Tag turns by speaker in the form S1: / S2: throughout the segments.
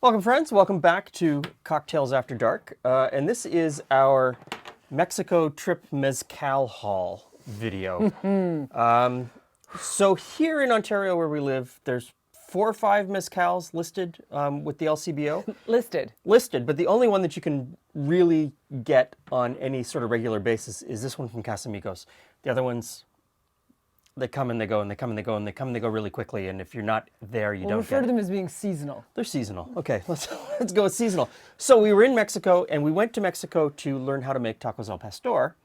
S1: Welcome, friends. Welcome back to Cocktails After Dark. And this is our Mexico trip mezcal haul video. So here in Ontario where we live, there's 4 or 5 mezcals listed with the LCBO. Listed, but the only one that you can really get on any sort of regular basis is this one from Casamigos. The other ones, they come and they go and they come and they go and they come and they go really quickly. And if you're not there, you don't
S2: refer
S1: get
S2: to them as being seasonal.
S1: They're seasonal. Okay, let's go with seasonal. So we were in Mexico, and we went to Mexico to learn how to make tacos al pastor.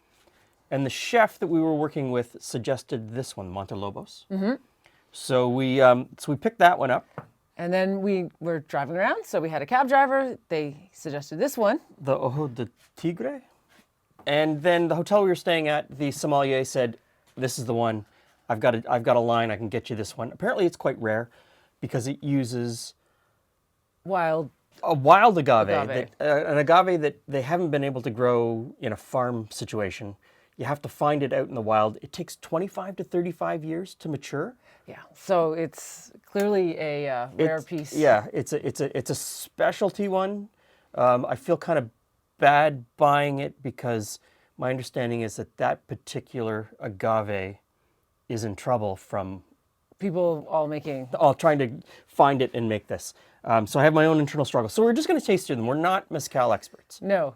S1: And the chef that we were working with suggested this one, Montelobos. Mm-hmm. So we picked that one up.
S2: And then we were driving around, so we had a cab driver. They suggested this one.
S1: The Ojo de Tigre. And then the hotel we were staying at, the sommelier said, "This is the one. I've got a line. I can get you this one." Apparently, it's quite rare because it uses a wild agave. An agave that they haven't been able to grow in a farm situation. You have to find it out in the wild. It takes 25 to 35 years to mature.
S2: Yeah, so it's clearly a rare piece.
S1: Yeah, it's a specialty one. I feel kind of bad buying it because my understanding is that particular agave is in trouble from
S2: people all
S1: trying to find it and make this. So I have my own internal struggle. So we're just going to taste through them. We're not mezcal experts.
S2: No,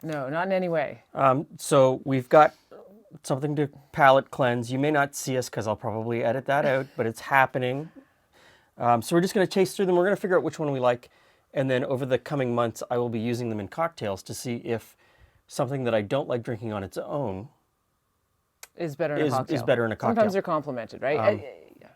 S2: not in any way.
S1: So we've got something to palate cleanse. You may not see us because I'll probably edit that out, but it's happening. So we're just going to taste through them. We're going to figure out which one we like. And then over the coming months, I will be using them in cocktails to see if something that I don't like drinking on its own
S2: is better in a cocktail.
S1: Sometimes
S2: they're complemented, right?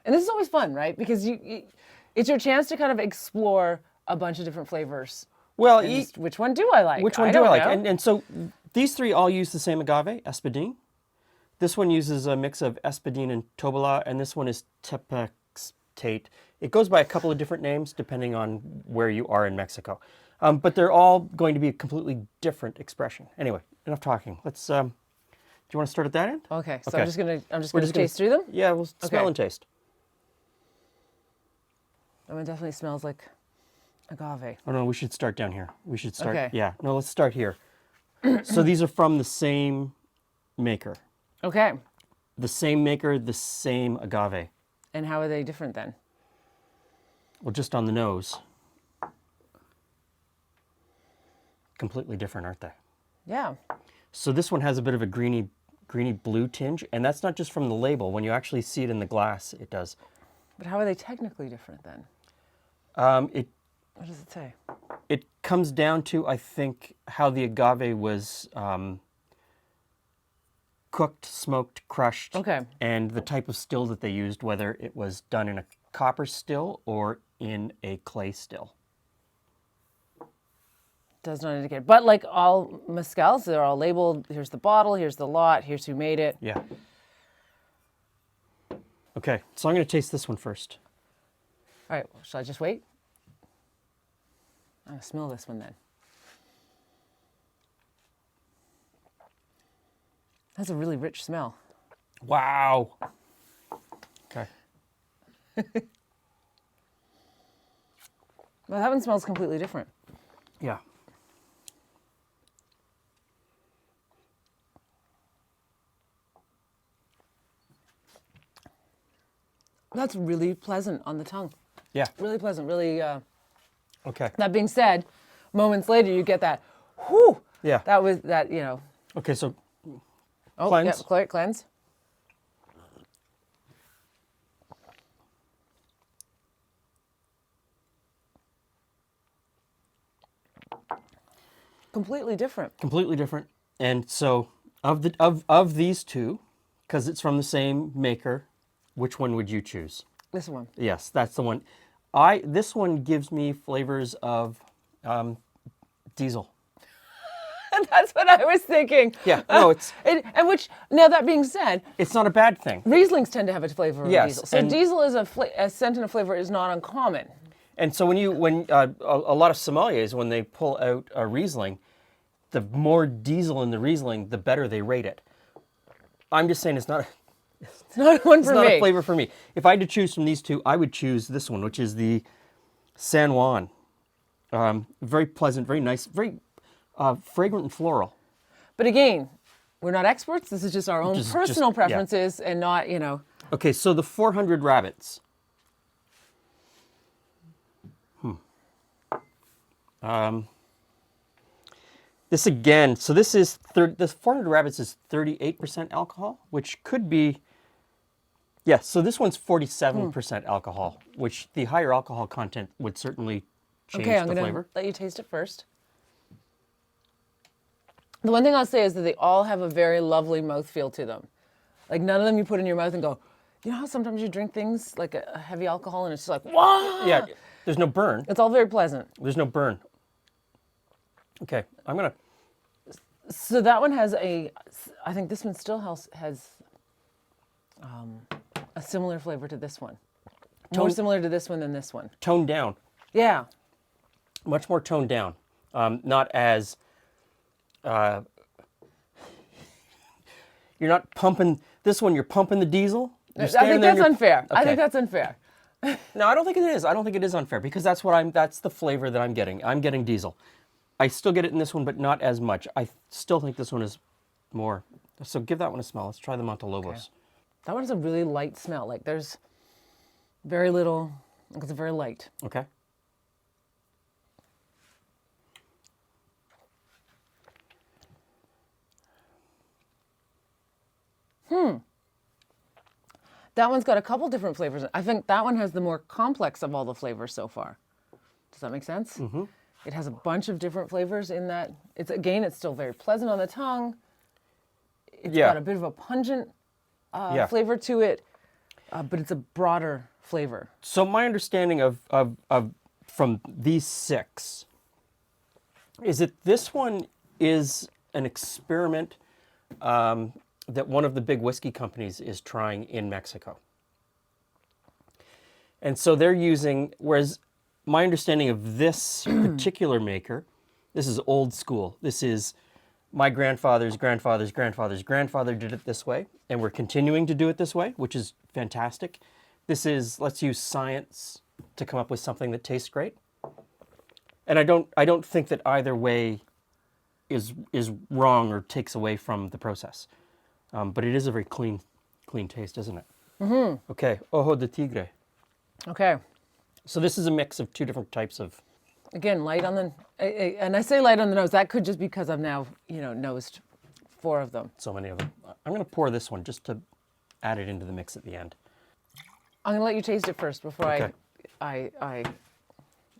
S2: And this is always fun, right? Because it's your chance to kind of explore a bunch of different flavors.
S1: Well,
S2: which one do I like?
S1: Which one do I like? And so these 3 all use the same agave, Espadín. This one uses a mix of Espadín and Tobola, and this one is Tepextate. It goes by a couple of different names depending on where you are in Mexico. But they're all going to be a completely different expression. Anyway, enough talking. Let's. Do you want to start at that end?
S2: Okay. So I'm just gonna taste through them.
S1: Yeah, we'll smell and taste.
S2: Oh, it definitely smells like agave.
S1: Oh no, we should start down here. We should start.
S2: Okay.
S1: Yeah. No, let's start here. So these are from the same maker.
S2: Okay.
S1: The same maker, the same agave.
S2: And how are they different then?
S1: Well, just on the nose. Completely different, aren't they?
S2: Yeah.
S1: So this one has a bit of a greeny blue tinge, and that's not just from the label. When you actually see it in the glass, it does.
S2: But how are they technically different then? What does it say?
S1: It comes down to, I think, how the agave was cooked, smoked, crushed, and the type of still that they used, whether it was done in a copper still or in a clay still.
S2: Does not indicate. But like all mezcals, they're all labeled. Here's the bottle, here's the lot, here's who made it.
S1: Yeah. Okay, so I'm going to taste this one first.
S2: All right, shall I just wait? I'm going to smell this one then. That's a really rich smell.
S1: Wow. Okay.
S2: Well, that one smells completely different.
S1: Yeah.
S2: That's really pleasant on the tongue.
S1: Yeah.
S2: Really pleasant, really...
S1: Okay.
S2: That being said, moments later you get that, whew!
S1: Yeah.
S2: That was, that, you know...
S1: Okay, so
S2: cleanse. Yeah, cleanse. Completely different.
S1: Completely different. And so of these 2, because it's from the same maker, which one would you choose?
S2: This one.
S1: Yes, that's the one. This one gives me flavors of diesel.
S2: That's what I was thinking.
S1: Yeah, no, it's...
S2: and which, now that being said...
S1: It's not a bad thing.
S2: Rieslings tend to have a flavor of diesel. So
S1: and
S2: diesel is a scent and a flavor is not uncommon.
S1: And so when a lot of sommeliers, when they pull out a Riesling, the more diesel in the Riesling, the better they rate it. I'm just saying it's not
S2: It's not one for me.
S1: It's not a flavor for me. If I had to choose from these 2, I would choose this one, which is the San Juan. Very pleasant, very nice, very fragrant and floral.
S2: But again, we're not experts. This is just our own
S1: Just-
S2: personal
S1: yeah.
S2: preferences and not, you know.
S1: Okay, so the 400 rabbits. This again, so this is this 400 rabbits is 38% alcohol, which could be, yeah. So this one's 47% alcohol, which the higher alcohol content would certainly change
S2: Okay, I'm
S1: the
S2: going to
S1: flavor.
S2: let you taste it first. The one thing I'll say is that they all have a very lovely mouthfeel to them. Like none of them you put in your mouth and go, you know how sometimes you drink things like a heavy alcohol and it's just like, wow.
S1: Yeah, there's no burn.
S2: It's all very pleasant.
S1: There's no burn. Okay, I'm gonna.
S2: So that one has I think this one still has a similar flavor to this one. More similar to this one than this one.
S1: Toned down,
S2: Yeah.
S1: much more toned down. Not as. You're not pumping this one. You're pumping the diesel. You're
S2: I
S1: standing
S2: think
S1: there and
S2: that's
S1: you're-
S2: unfair. I
S1: Okay.
S2: think that's unfair.
S1: No, I don't think it is. I don't think it is unfair because that's what that's the flavor that I'm getting. I'm getting diesel. I still get it in this one, but not as much. I still think this one is more. So give that one a smell. Let's try the Montelobos.
S2: That one has a really light smell. Like there's very little, like it's very light.
S1: Okay.
S2: That one's got a couple different flavors. I think that one has the more complex of all the flavors so far. Does that make sense? Mm-hmm. It has a bunch of different flavors in that. It's still very pleasant on the tongue. It's
S1: Yeah.
S2: got a bit of a pungent
S1: Yeah.
S2: flavor to it, but it's a broader flavor.
S1: So my understanding of from these six is that this one is an experiment that one of the big whiskey companies is trying in Mexico. And so they're using, whereas my understanding of this particular maker, this is old school. This is my grandfather's grandfather's grandfather's grandfather did it this way, and we're continuing to do it this way, which is fantastic. This is, let's use science to come up with something that tastes great. And I don't think that either way is wrong or takes away from the process. But it is a very clean taste, isn't it? Mm-hmm. Okay, Ojo de Tigre.
S2: Okay.
S1: So this is a mix of two different types of.
S2: Again, light on the, and I say light on the nose. That could just be because I've now, nosed 4 of them.
S1: So many of them. I'm going to pour this one just to add it into the mix at the end.
S2: I'm gonna let you taste it first before
S1: Okay.
S2: I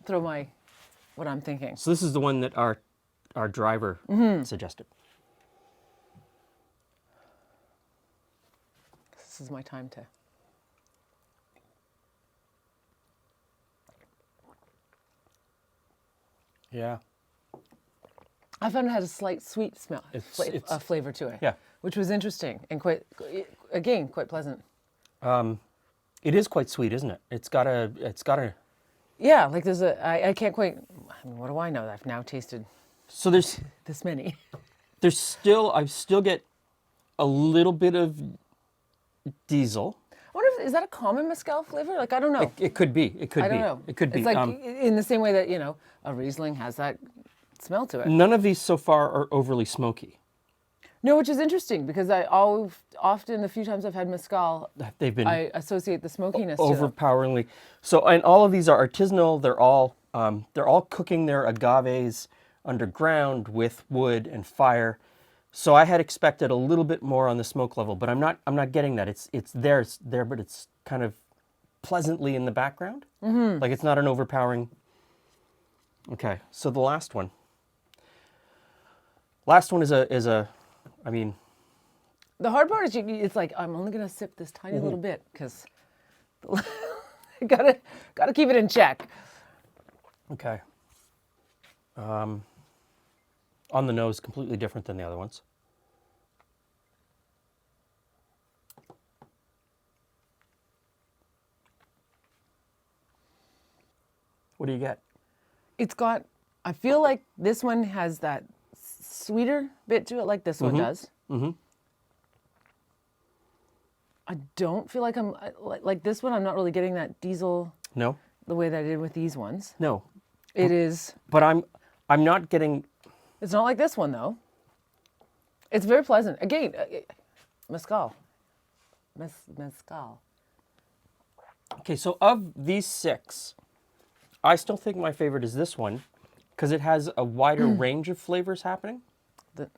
S2: throw what I'm thinking.
S1: So this is the one that our driver suggested.
S2: This is my time to.
S1: Yeah.
S2: I found it had a slight sweet smell,
S1: It's-
S2: flavor to it.
S1: Yeah.
S2: Which was interesting and quite pleasant.
S1: It is quite sweet, isn't it? It's got a.
S2: Yeah, like there's I can't quite. I mean, what do I know? I've now tasted
S1: So there's
S2: this many.
S1: I still get a little bit of diesel.
S2: I wonder is that a common mezcal flavor? Like I don't know.
S1: It could be. It could
S2: I
S1: be.
S2: don't know.
S1: It could be.
S2: It's like in the same way that a Riesling has that smell to it.
S1: None of these so far are overly smoky.
S2: No, which is interesting because often the few times I've had mezcal,
S1: They've been
S2: I associate the smokiness to them.
S1: overpoweringly. So, and all of these are artisanal. They're all cooking their agaves underground with wood and fire. So I had expected a little bit more on the smoke level, but I'm not getting that. It's there, but it's kind of pleasantly in the background. Mm-hmm. Like it's not an overpowering. Okay, so the last one. Last one is a. I mean,
S2: The hard part is it's like I'm only gonna sip this tiny little bit because gotta keep it in check.
S1: okay. On the nose, completely different than the other ones. What do you get?
S2: It's got. I feel like this one has that sweeter bit to it, like this one does. Mm-hmm. I don't feel like I'm like this one. I'm not really getting that diesel.
S1: No?
S2: the way that I did with these ones.
S1: No,
S2: It is.
S1: but I'm not getting.
S2: It's not like this one though. It's very pleasant. Again, mezcal. Mezcal.
S1: Okay, so of these 6, I still think my favorite is this one because it has a wider range of flavors happening.
S2: The,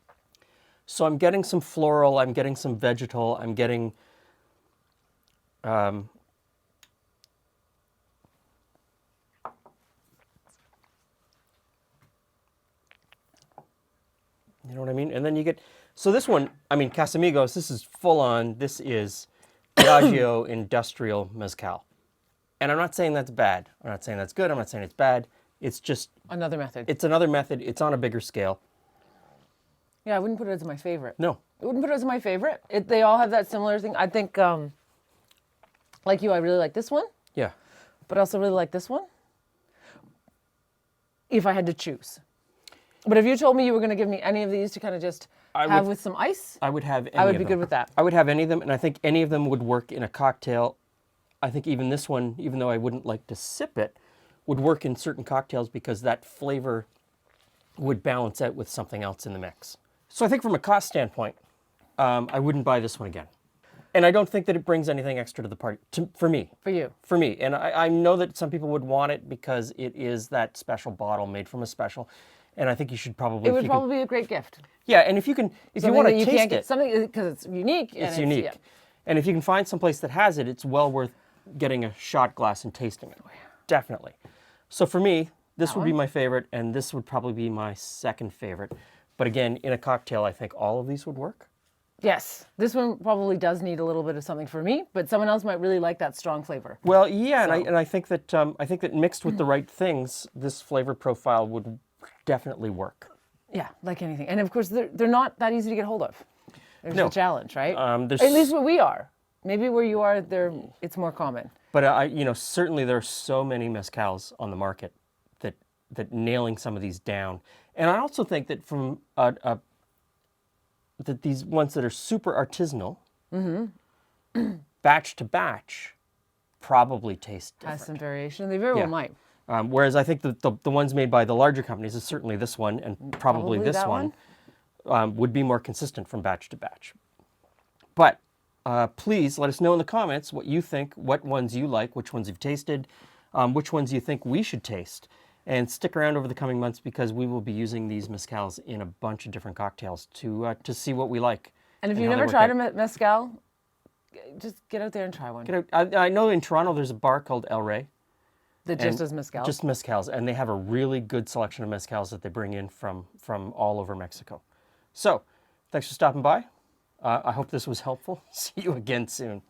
S1: So I'm getting some floral, I'm getting some vegetal, I'm getting you know what I mean? And then you get, so this one, I mean, Casamigos, this is full on, this is Diageo Industrial Mezcal. And I'm not saying that's bad. I'm not saying that's good. I'm not saying it's bad. It's just,
S2: another method.
S1: it's another method. It's on a bigger scale.
S2: Yeah, I wouldn't put it as my favorite.
S1: No.
S2: I wouldn't put it as my favorite. They all have that similar thing. I think, like you, I really like this one,
S1: Yeah.
S2: but I also really like this one. If I had to choose. But if you told me you were going to give me any of these to kind of just have with some ice,
S1: I would have any
S2: I would
S1: of
S2: be
S1: them.
S2: good with that.
S1: I would have any of them, and I think any of them would work in a cocktail. I think even this one, even though I wouldn't like to sip it, would work in certain cocktails because that flavor would balance out with something else in the mix. So I think from a cost standpoint, I wouldn't buy this one again. And I don't think that it brings anything extra to the party, for me.
S2: For you.
S1: For me. And I know that some people would want it because it is that special bottle made from a special. And I think you should probably...
S2: It would probably be a great gift.
S1: Yeah, and if you can, if you
S2: Something
S1: want
S2: that
S1: to
S2: you
S1: taste
S2: can't get,
S1: it,
S2: something because it's unique. And
S1: it's unique.
S2: Yeah.
S1: And if you can find some place that has it, it's well worth getting a shot glass and tasting it. Definitely. So for me, this would be my favorite, and this would probably be my second favorite. But again, in a cocktail, I think all of these would work.
S2: Yes, this one probably does need a little bit of something for me, but someone else might really like that strong flavor.
S1: Well, yeah, and I think that mixed with the right things, this flavor profile would definitely work.
S2: Yeah, like anything. And of course, they're not that easy to get hold of. There's
S1: No.
S2: a challenge, right?
S1: There's-
S2: At least where we are. Maybe where you are, it's more common.
S1: But certainly there are so many mezcals on the market that nailing some of these down. And I also think that from that these ones that are super artisanal, batch to batch, probably taste different.
S2: Has some variation. They very well might.
S1: Whereas I think the ones made by the larger companies, is certainly this one and probably this
S2: that
S1: one, would be more consistent from batch to batch. But please let us know in the comments what you think, what ones you like, which ones you've tasted, which ones you think we should taste. And stick around over the coming months because we will be using these mezcals in a bunch of different cocktails to see what we like.
S2: And if you've
S1: how they
S2: never
S1: work
S2: tried
S1: out.
S2: a mezcal, just get out there and try one.
S1: I know in Toronto there's a bar called El Rey.
S2: That just
S1: And
S2: does mezcal.
S1: Just mezcals, and they have a really good selection of mezcals that they bring in from all over Mexico. So, thanks for stopping by. I hope this was helpful. See you again soon.